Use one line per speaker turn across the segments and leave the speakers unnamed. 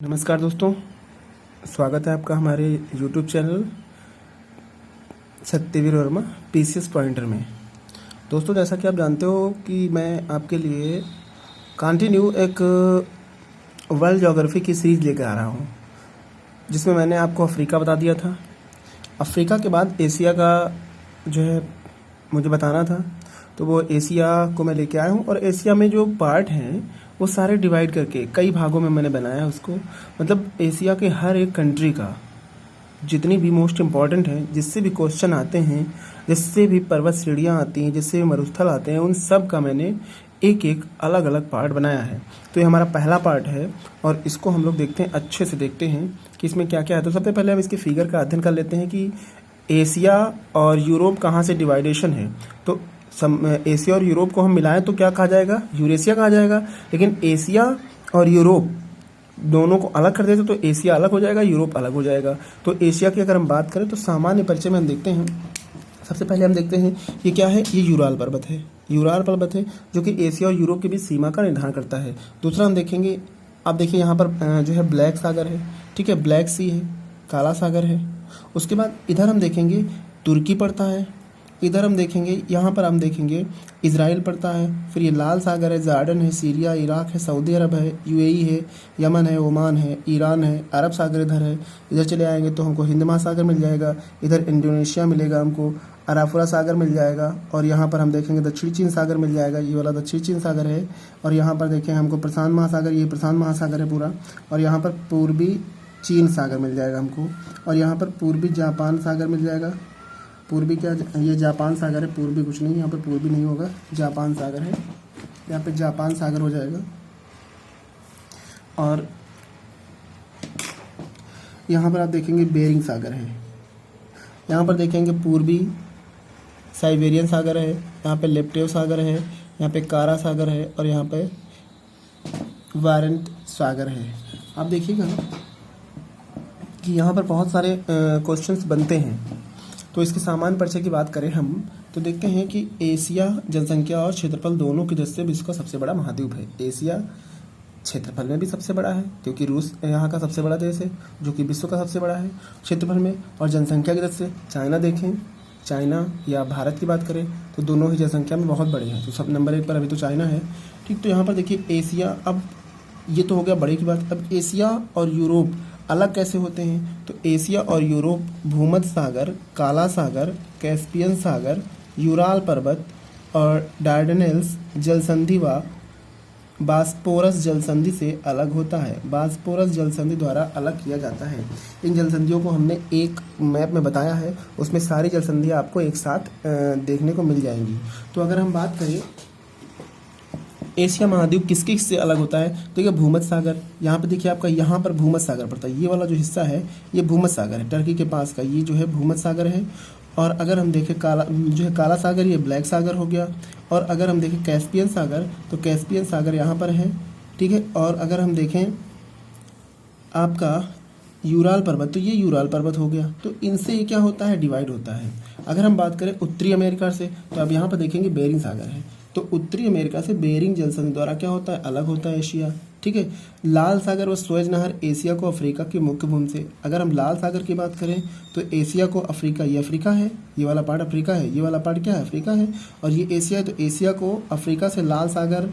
नमस्कार दोस्तों, स्वागत है आपका हमारे YouTube channel Satyaveer Verma PCS pointer में। दोस्तों, जैसा कि आप जानते हो कि मैं आपके लिए कंटिन्यू एक वर्ल्ड ज्योग्राफी की सीरीज़ लेकर आ रहा हूँ, जिसमें मैंने आपको अफ्रीका बता दिया था। अफ्रीका के बाद एशिया का जो है मुझे बताना था, तो वो एशिया को मैं लेके आया हूँ। और एशिया में जो पार्ट हैं वो सारे डिवाइड करके कई भागों में मैंने बनाया है उसको। मतलब एशिया के हर एक कंट्री का जितनी भी मोस्ट इम्पॉर्टेंट है, जिससे भी क्वेश्चन आते हैं, जिससे भी पर्वत श्रेणियाँ आती हैं, जिससे भी मरुस्थल आते हैं, उन सब का मैंने एक एक अलग अलग पार्ट बनाया है। तो ये हमारा पहला पार्ट है और इसको हम लोग देखते हैं, अच्छे से देखते हैं कि इसमें क्या क्या है। तो सबसे पहले हम इसके फिगर का अध्ययन कर लेते हैं कि एशिया और यूरोप कहाँ से डिवाइडेशन है। तो एशिया और यूरोप को हम मिलाएं तो क्या कहा जाएगा? यूरेशिया कहा जाएगा। लेकिन एशिया और यूरोप दोनों को अलग कर देते तो एशिया अलग हो जाएगा, यूरोप अलग हो जाएगा। तो एशिया की अगर हम बात करें तो सामान्य परिचय में हम देखते हैं, सबसे पहले हम देखते हैं ये क्या है। ये यूराल पर्वत है। यूराल पर्वत है जो कि एशिया और यूरोप के बीच सीमा का निर्धारण करता है। दूसरा हम देखेंगे, आप देखिए यहाँ पर जो है ब्लैक सागर है, ठीक है, ब्लैक सी है, काला सागर है। उसके बाद इधर हम देखेंगे तुर्की पड़ता है। इधर हम देखेंगे, यहाँ पर हम देखेंगे इजराइल पड़ता है। फिर ये लाल सागर है, जॉर्डन है, सीरिया, इराक है, सऊदी अरब है, यूएई है, यमन है, ओमान है, ईरान है, अरब सागर इधर है। इधर चले आएंगे तो हमको हिंद महासागर मिल जाएगा। इधर इंडोनेशिया मिलेगा हमको, अराफुरा सागर मिल जाएगा। और यहाँ पर हम देखेंगे दक्षिण चीन सागर मिल जाएगा, ये वाला दक्षिण चीन सागर है। और यहाँ पर देखें हमको प्रशांत महासागर, ये प्रशांत महासागर है पूरा। और यहाँ पर पूर्वी चीन सागर मिल जाएगा हमको। और यहाँ पर पूर्वी जापान सागर मिल जाएगा। पूर्वी क्या, ये जापान सागर है, पूर्वी कुछ नहीं, यहाँ पर पूर्वी नहीं होगा, जापान सागर है, यहाँ पे जापान सागर हो जाएगा। और यहाँ पर आप देखेंगे बेरिंग सागर है। यहाँ पर देखेंगे पूर्वी साइबेरियन सागर है, यहाँ पे लेप्टेव सागर है, यहाँ पे कारा सागर है, और यहाँ पे वारंट सागर है। आप देखिएगा कि यहाँ पर बहुत सारे क्वेश्चंस बनते हैं। तो इसके सामान्य परिचय की बात करें हम तो देखते हैं कि एशिया जनसंख्या और क्षेत्रफल दोनों की दृष्टि से विश्व का सबसे बड़ा महाद्वीप है। एशिया क्षेत्रफल में भी सबसे बड़ा है क्योंकि रूस यहाँ का सबसे बड़ा देश है जो कि विश्व का सबसे बड़ा है क्षेत्रफल में। और जनसंख्या की दृष्टि से चाइना देखें, चाइना या भारत की बात करें तो दोनों ही जनसंख्या में बहुत बड़े हैं। तो सब नंबर 1 पर अभी तो चाइना है, ठीक। तो यहाँ पर देखिए एशिया, अब ये तो हो गया बड़े की बात। अब एशिया और यूरोप अलग कैसे होते हैं? तो एशिया और यूरोप भूमध्य सागर, काला सागर, कैस्पियन सागर, यूराल पर्वत और डार्डेनेल्स जलसंधि व बास्पोरस जलसंधि से अलग होता है। बास्पोरस जलसंधि द्वारा अलग किया जाता है। इन जलसंधियों को हमने एक मैप में बताया है, उसमें सारी जलसंधियाँ आपको एक साथ देखने को मिल जाएंगी। तो अगर हम बात करें एशिया महाद्वीप किसके से अलग होता है, तो ये भूमध्य सागर, यहाँ पे देखिए आपका यहाँ पर भूमध्य सागर पड़ता है। ये वाला जो हिस्सा है ये भूमध्य सागर है, टर्की के पास का ये जो है भूमध्य सागर है। और अगर हम देखें काला जो है काला सागर, ये ब्लैक सागर हो गया। और अगर हम देखें कैस्पियन सागर तो कैस्पियन सागर यहाँ पर है, ठीक है। और अगर हम देखें आपका यूराल पर्वत तो ये यूराल पर्वत हो गया। तो इनसे ये क्या होता है, डिवाइड होता है। अगर हम बात करें उत्तरी अमेरिका से तो अब यहाँ पर देखेंगे बेरिंग सागर है। तो उत्तरी अमेरिका से बेरिंग जलसंधि द्वारा क्या होता है, अलग होता है एशिया, ठीक है। लाल सागर व सुएज नहर एशिया को अफ्रीका की मुख्य भूमि से, अगर हम लाल सागर की बात करें तो एशिया को अफ्रीका, ये अफ्रीका है, ये वाला पार्ट अफ्रीका है, ये वाला पार्ट क्या है, अफ्रीका है। और ये एशिया है, तो एशिया को अफ्रीका से लाल सागर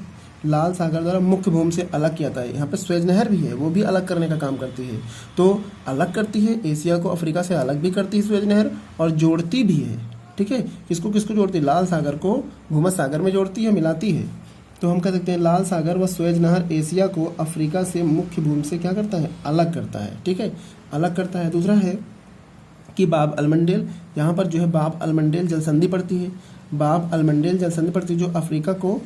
द्वारा मुख्य भूमि से अलग किया जाता है। यहाँ पे सुएज नहर भी है, वो भी अलग करने का काम करती है। तो अलग करती है, एशिया को अफ्रीका से अलग भी करती है सुएज नहर, और जोड़ती भी है, ठीक है। किसको किसको जोड़ती है? लाल सागर को भूमध्य सागर में जोड़ती है, मिलाती है। तो हम कह सकते हैं लाल सागर व सुएज नहर एशिया को अफ्रीका से मुख्य भूमि से क्या करता है, अलग करता है, ठीक है, अलग करता है। दूसरा है कि बाब अलमंडेल, यहाँ पर जो है बाब अलमंडेल जलसंधि पड़ती है। बाब अलमंडेल जलसंधि पड़ती है जो अफ्रीका को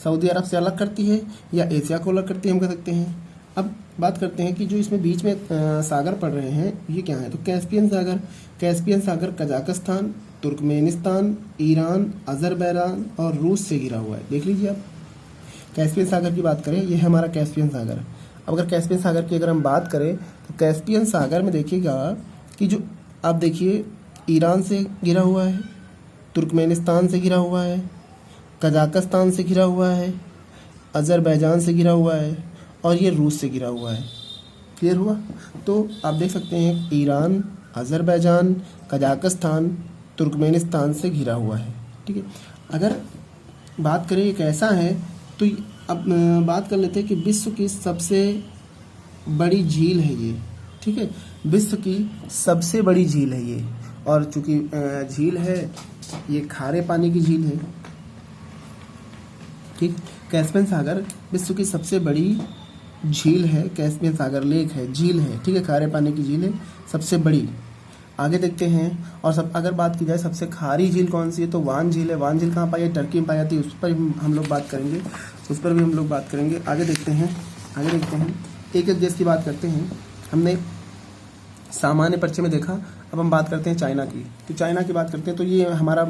सऊदी अरब से अलग करती है या एशिया को अलग करती है, हम कह सकते हैं। अब बात करते हैं कि जो इसमें बीच में सागर पड़ रहे हैं ये क्या है, तो कैस्पियन सागर। कैस्पियन सागर कजाकिस्तान, तुर्कमेनिस्तान, ईरान, अजरबैजान और रूस से घिरा हुआ है। देख लीजिए आप, कैस्पियन सागर की बात करें, ये है हमारा कैस्पियन सागर। अब अगर कैस्पियन सागर की अगर हम बात करें तो कैस्पियन सागर में देखिएगा कि जो आप देखिए ईरान से घिरा हुआ है, तुर्कमेनिस्तान से घिरा हुआ है, कजाकिस्तान से घिरा हुआ है, अजरबैजान से घिरा हुआ है और ये रूस से घिरा हुआ है। क्लियर हुआ। तो आप देख सकते हैं ईरान, अज़रबैजान, कजाकिस्तान, तुर्कमेनिस्तान से घिरा हुआ है। ठीक है, अगर बात करें एक ऐसा है तो अब बात कर लेते हैं कि विश्व की सबसे बड़ी झील है ये। ठीक है, विश्व की सबसे बड़ी झील है ये, और चूंकि झील है ये खारे पानी की झील है। ठीक, कैस्पियन सागर विश्व की सबसे बड़ी झील है, कैस्पियन सागर लेक है, झील है। ठीक है, खारे पानी की झील है सबसे बड़ी। आगे देखते हैं, और सब अगर बात की जाए सबसे खारी झील कौन सी है तो वान झील है। वान झील कहाँ पाई है? टर्की में पाई जाती है, उस पर हम लोग बात करेंगे, उस पर भी हम लोग बात करेंगे। आगे देखते हैं, एक एक देश की बात करते हैं। हमने सामान्य परिचय में देखा, अब हम बात करते हैं चाइना की। तो चाइना की बात करते हैं तो ये हमारा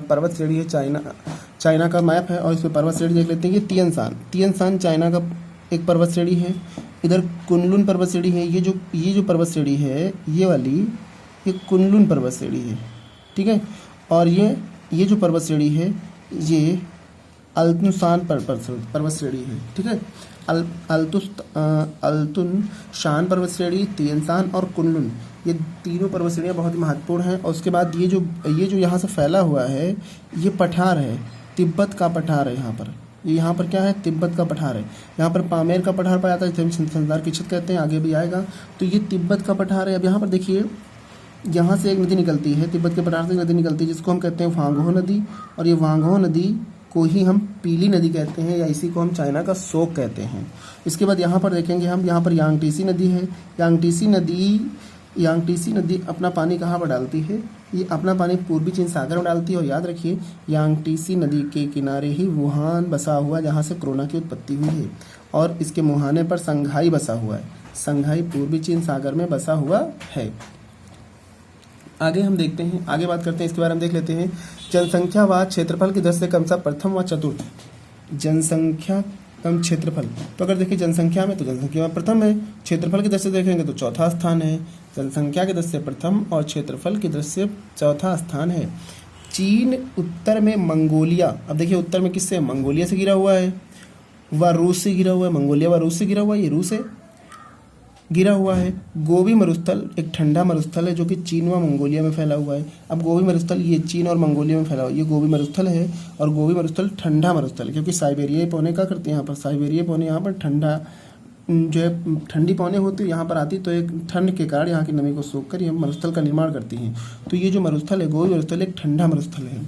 पर्वत श्रेणी है, चाइना का मैप है, और इस पर पर्वत श्रेणी देख लेते हैं। ये तियनशान चाइना का एक पर्वत श्रेणी है। इधर कुनलुन पर्वत श्रेणी है। ये जो पर्वत श्रेणी है ये वाली, ये कुनलुन पर्वत श्रेणी है। ठीक है, और ये जो पर्वत श्रेणी है ये अल्तुनशान पर्वत श्रेणी है। ठीक है, अल्तुनशान पर्वत श्रेणी, तियनशान और कुनलुन, ये तीनों पर्वत श्रेणियाँ बहुत ही महत्वपूर्ण हैं। और उसके बाद ये जो यहाँ से फैला हुआ है ये पठार है, तिब्बत का पठार है। यहाँ पर क्या है? तिब्बत का पठार है। यहाँ पर पामेर का पठार पाया जाता है, जिसे संसार की छत कहते हैं, आगे भी आएगा। तो ये तिब्बत का पठार है। अब यहाँ पर देखिए, यहाँ से एक नदी निकलती है, तिब्बत के पठार से एक नदी निकलती है जिसको हम कहते हैं वांगहो नदी, और ये वांगहो नदी को ही हम पीली नदी कहते हैं, या इसी को हम चाइना का शोक कहते हैं। इसके बाद यहाँ पर देखेंगे हम, यहाँ पर यांगटीसी नदी है। यांगटीसी नदी अपना पानी कहाँ पर डालती है? ये अपना पानी पूर्वी चीन सागर में डालती है। और याद रखिए, यांगटीसी नदी के किनारे ही वुहान बसा हुआ, जहाँ से कोरोना की उत्पत्ति हुई है, और इसके मुहाने पर संघाई बसा हुआ है। संघाई पूर्वी चीन सागर में बसा हुआ है। आगे हम देखते हैं, आगे बात करते हैं, इसके बारे में देख लेते हैं। जनसंख्या व क्षेत्रफल की दृष्टि से क्रमशः प्रथम व चतुर्थ। जनसंख्या कम क्षेत्रफल, तो अगर देखिए जनसंख्या में तो जनसंख्या में प्रथम है, क्षेत्रफल की दृष्टि से देखेंगे तो चौथा स्थान है। जनसंख्या की दृष्टि से प्रथम और क्षेत्रफल की दृष्टि से चौथा स्थान है। चीन, उत्तर में मंगोलिया। अब देखिए उत्तर में किससे? मंगोलिया से घिरा हुआ है, व रूस से घिरा हुआ है। मंगोलिया व रूस से घिरा हुआ है, ये रूस है घिरा हुआ है। गोबी मरुस्थल एक ठंडा मरुस्थल है जो कि चीन व मंगोलिया में फैला हुआ है। अब गोबी मरुस्थल ये चीन और मंगोलिया में फैला हुआ है, ये गोबी मरुस्थल है, और गोबी मरुस्थल ठंडा मरुस्थल है, क्योंकि साइबेरियाई पौने क्या करते हैं यहाँ पर? साइबेरियाई पौने यहाँ पर ठंडा जो है ठंडी पौने होती है यहाँ पर आती, तो एक ठंड के कारण यहाँ की नमी को सोख कर ये मरुस्थल का निर्माण करती हैं। तो ये जो मरुस्थल है, गोबी मरुस्थल, एक ठंडा मरुस्थल है।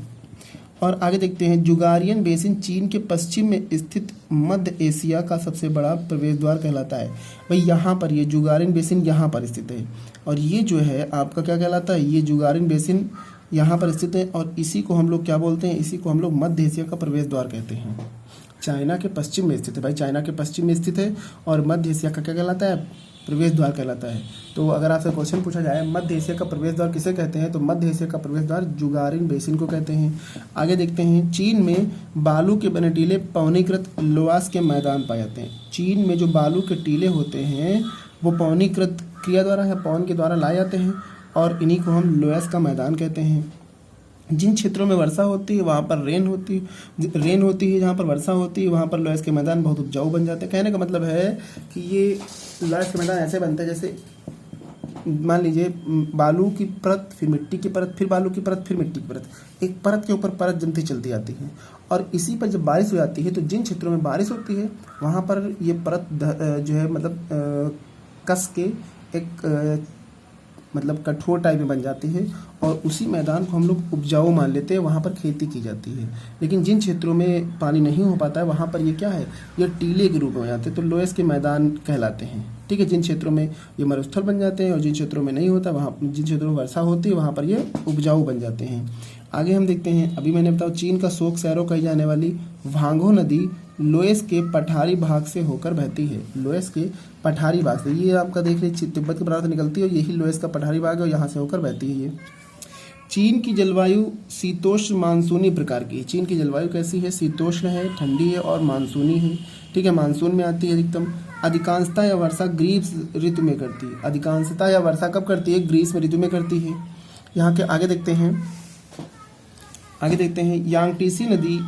और आगे देखते हैं, जुगारियन बेसिन चीन के पश्चिम में स्थित मध्य एशिया का सबसे बड़ा प्रवेश द्वार कहलाता है। भाई यहाँ पर ये जुगारियन बेसिन यहाँ पर स्थित है, और ये जो है आपका क्या कहलाता है? ये जुगारियन बेसिन यहाँ पर स्थित है, और इसी को हम लोग क्या बोलते हैं? इसी को हम लोग मध्य एशिया का प्रवेश द्वार कहते हैं। चाइना के पश्चिम में स्थित है, भाई चाइना के पश्चिम में स्थित है, और मध्य एशिया का क्या कहलाता है? प्रवेश द्वार कहलाता है। तो अगर आपसे क्वेश्चन पूछा जाए मध्य एशिया का प्रवेश द्वार किसे कहते हैं, तो मध्य एशिया का प्रवेश द्वार जुगारिन बेसिन को कहते हैं। आगे देखते हैं, चीन में बालू के बने टीले पौनीकृत लोआस के मैदान पाए जाते हैं। चीन में जो बालू के टीले होते हैं वो पौनीकृत क्रिया द्वारा या पौन के द्वारा लाए जाते हैं, और इन्हीं को हम लोआस का मैदान कहते हैं। जिन क्षेत्रों में वर्षा होती है वहाँ पर रेन होती है, जहाँ पर वर्षा होती है वहाँ पर लोएस के मैदान बहुत उपजाऊ बन जाते हैं। कहने का मतलब है कि ये लोएस के मैदान ऐसे बनते हैं जैसे मान लीजिए बालू की परत, फिर मिट्टी की परत, फिर बालू की परत, फिर मिट्टी की परत, एक परत के ऊपर परत जमती चलती आती है। और इसी पर जब बारिश हो जाती है तो जिन क्षेत्रों में बारिश होती है वहाँ पर ये परत जो है मतलब कस के एक मतलब कठोर टाइप में बन जाती है, और उसी मैदान को हम लोग उपजाऊ मान लेते हैं, वहाँ पर खेती की जाती है। लेकिन जिन क्षेत्रों में पानी नहीं हो पाता है वहाँ पर ये क्या है? ये टीले के रूप में हो जाते हैं, तो लोएस के मैदान कहलाते हैं। ठीक है, जिन क्षेत्रों में ये मरुस्थल बन जाते हैं और जिन क्षेत्रों में नहीं होता वहाँ, जिन क्षेत्रों में वर्षा होती है वहाँ पर ये उपजाऊ बन जाते हैं। आगे हम देखते हैं, अभी मैंने बताया चीन का शोक सैरो कही जाने वाली वांगहो नदी लोएस के पठारी भाग से होकर बहती है। लोएस के पठारी भाग से, ये आपका देख लीजिए तिब्बत के पठार से निकलती है, यही लोएस का पठारी भाग है और यहाँ से होकर बहती है ये। चीन की जलवायु शीतोष्ण मानसूनी प्रकार की है। चीन की जलवायु कैसी है? शीतोष्ण है, ठंडी है और मानसूनी है। ठीक है, मानसून में आती है अधिकतम। अधिकांशता या वर्षा ग्रीष्म ऋतु में करती है। अधिकांशता या वर्षा कब करती है? ग्रीष्म ऋतु में करती है। यहाँ के आगे देखते हैं, यांगटीसी नदी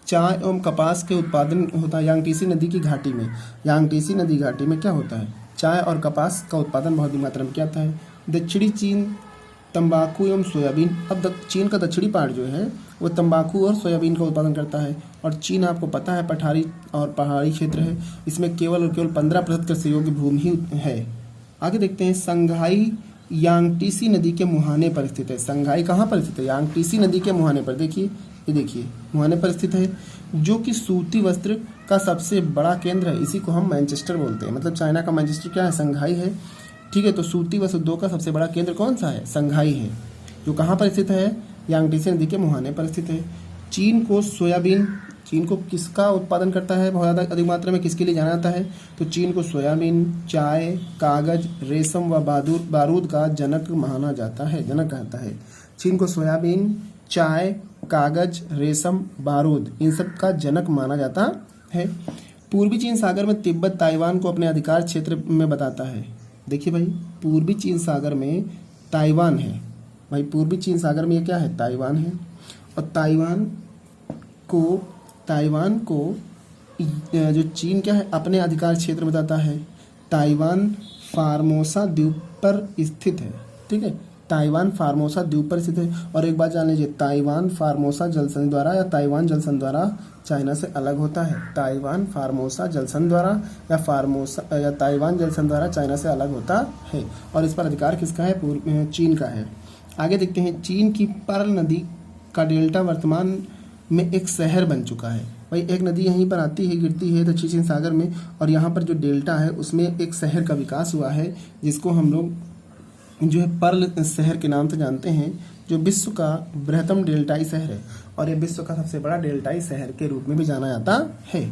चाय एवं कपास के उत्पादन होता है। यांगटीसी नदी की घाटी में, यांगटीसी नदी घाटी में क्या होता है? चाय और कपास का उत्पादन बहुत ही मात्रा में किया जाता है। दक्षिणी चीन तंबाकू एवं सोयाबीन। अब चीन का दक्षिणी पार्ट जो है वो तंबाकू और सोयाबीन का उत्पादन करता है। और चीन आपको पता है पठारी और पहाड़ी क्षेत्र है, इसमें केवल 15% कृषि योग्य भूमि ही है। आगे देखते हैं, संघाई यांगटीसी नदी के मुहाने पर स्थित है। संघाई कहाँ पर स्थित है? यांगटीसी नदी के मुहाने पर। देखिए ये देखिए मुहाने पर स्थित है, जो कि सूती वस्त्र का सबसे बड़ा केंद्र है। इसी को हम मैनचेस्टर बोलते हैं, मतलब चाइना का मैनचेस्टर क्या है? संघाई है। ठीक है, तो सूती वस्त्र उद्योग का सबसे बड़ा केंद्र कौन सा है? संघाई है, जो कहाँ पर स्थित है? यांगटीसी नदी के मुहाने पर स्थित है। चीन को सोयाबीन, चीन को किसका उत्पादन करता है बहुत ज़्यादा अधिक मात्रा में, किसके लिए जाना जाता है? तो चीन को सोयाबीन, चाय, कागज, रेशम व बारूद का जनक माना जाता है, जनक कहता है। चीन को सोयाबीन, चाय, कागज, रेशम, बारूद इन सब का जनक माना जाता है। पूर्वी चीन सागर में तिब्बत ताइवान को अपने अधिकार क्षेत्र में बताता है। देखिए भाई, पूर्वी चीन सागर में ताइवान है भाई, पूर्वी चीन सागर में ये क्या है? ताइवान है। और ताइवान को जो चीन क्या है अपने अधिकार क्षेत्र में बताता है। ताइवान फार्मोसा द्वीप पर स्थित है। ठीक है, ताइवान फार्मोसा द्वीप पर स्थित है। और एक बात जान लीजिए, ताइवान फार्मोसा जलसंधि द्वारा या ताइवान जलसंधि द्वारा चाइना से अलग होता है। ताइवान फार्मोसा जलसंधि द्वारा या ताइवान जलसंधि द्वारा चाइना से अलग होता है। और इस पर अधिकार किसका है? चीन का है। आगे देखते हैं, चीन की पर्ल नदी का डेल्टा वर्तमान में एक शहर बन चुका है। भाई एक नदी यहीं पर आती है, गिरती है दक्षिण चीन सागर में, और यहाँ पर जो डेल्टा है उसमें एक शहर का विकास हुआ है, जिसको हम लोग जो है पर्ल शहर के नाम से जानते हैं, जो विश्व का बृहत्तम डेल्टाई शहर है और ये विश्व का सबसे बड़ा डेल्टाई शहर के रूप में भी जाना जाता है।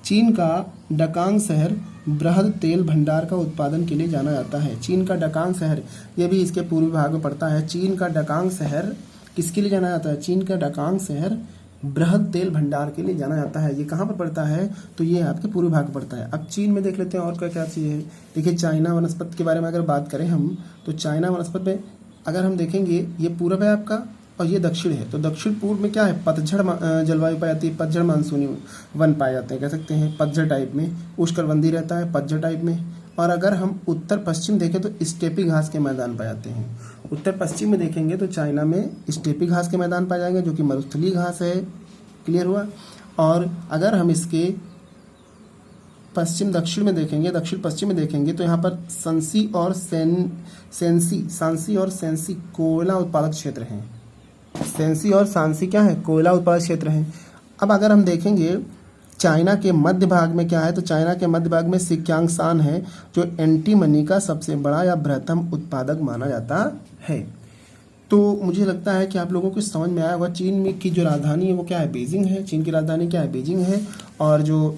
चीन का डकांग शहर बृहद तेल भंडार का उत्पादन के लिए जाना जाता है। चीन का डकांग शहर, ये भी इसके पूर्वी भाग में पड़ता है। चीन का डकांग शहर किसके लिए जाना जाता है? चीन का डकांग शहर बृहद तेल भंडार के लिए जाना जाता है। ये कहाँ पर पड़ता है? तो ये आपके पूर्वी भाग में पड़ता है। अब चीन में देख लेते हैं और क्या क्या चीज़ है। देखिए, चाइना वनस्पति के बारे में अगर बात करें हम, तो चाइना वनस्पति में अगर हम देखेंगे, ये पूर्व है आपका और ये दक्षिण है। तो दक्षिण पूर्व में क्या है? पतझड़ जलवायु पाई जाती है, पतझड़ मानसूनी वन पाए जाते हैं, कह सकते हैं पतझड़ टाइप में। उष्णकटिबंधीय रहता है पतझड़ टाइप में। और अगर हम उत्तर पश्चिम देखें तो स्टेपी घास के मैदान पाए जाते हैं। उत्तर पश्चिम में देखेंगे तो चाइना में स्टेपी घास के मैदान पाए जाएंगे, जो कि मरुस्थलीय घास है। क्लियर हुआ? और अगर हम इसके पश्चिम दक्षिण में देखेंगे, दक्षिण पश्चिम में देखेंगे तो यहाँ पर सांसी और सेंसी कोयला उत्पादक क्षेत्र हैं। सेंसी और सांसी क्या है? कोयला उत्पादक क्षेत्र हैं। अब अगर हम देखेंगे चाइना के मध्य भाग में क्या है, तो चाइना के मध्य भाग में सिक्यांगसान है, जो एंटीमनी का सबसे बड़ा या बृहत्तम उत्पादक माना जाता है। तो मुझे लगता है कि आप लोगों को समझ में आया होगा। चीन में की जो राजधानी है वो क्या है? बीजिंग है। चीन की राजधानी क्या है? बीजिंग है। और जो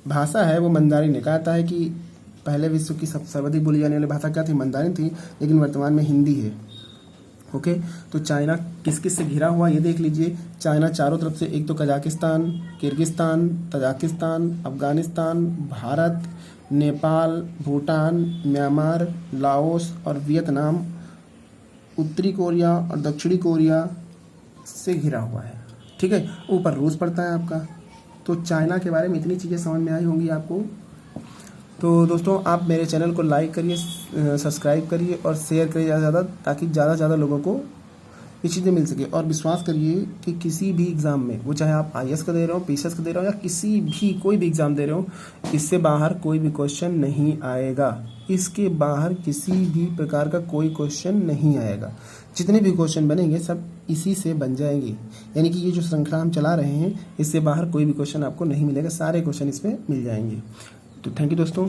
भाषा है वो मंदारिन है। कहता है कि पहले विश्व की सर्वाधिक बोली जाने वाली भाषा क्या थी? मंदारिन थी, लेकिन वर्तमान में हिंदी है। ओके, तो चाइना किस किस से घिरा हुआ ये देख लीजिए। चाइना चारों तरफ से, एक तो Kazakhstan, Kyrgyzstan, Tajikistan, Afghanistan, Bharat, Nepal, Bhutan, Myanmar, Laos और वियतनाम, उत्तरी कोरिया और दक्षिणी कोरिया से घिरा हुआ है। ठीक है, ऊपर रूस पड़ता है आपका। तो चाइना के बारे में इतनी चीज़ें समझ में आई होंगी आपको। तो दोस्तों, आप मेरे चैनल को लाइक करिए, सब्सक्राइब करिए और शेयर करिए ज़्यादा से ज़्यादा, ताकि ज़्यादा से ज़्यादा लोगों को ये चीज़ें मिल सके। और विश्वास करिए कि किसी भी एग्ज़ाम में, वो चाहे आप IAS का दे रहे हो, PCS का दे रहे हो, या किसी भी कोई भी एग्ज़ाम दे रहे हो, इससे बाहर कोई भी क्वेश्चन नहीं आएगा। इसके बाहर किसी भी प्रकार का कोई क्वेश्चन नहीं आएगा। जितने भी क्वेश्चन बनेंगे सब इसी से बन जाएंगे। यानी कि ये जो श्रृंखला हम चला रहे हैं, इससे बाहर कोई भी क्वेश्चन आपको नहीं मिलेगा, सारे क्वेश्चन इसमें मिल जाएंगे। तो थैंक यू दोस्तों।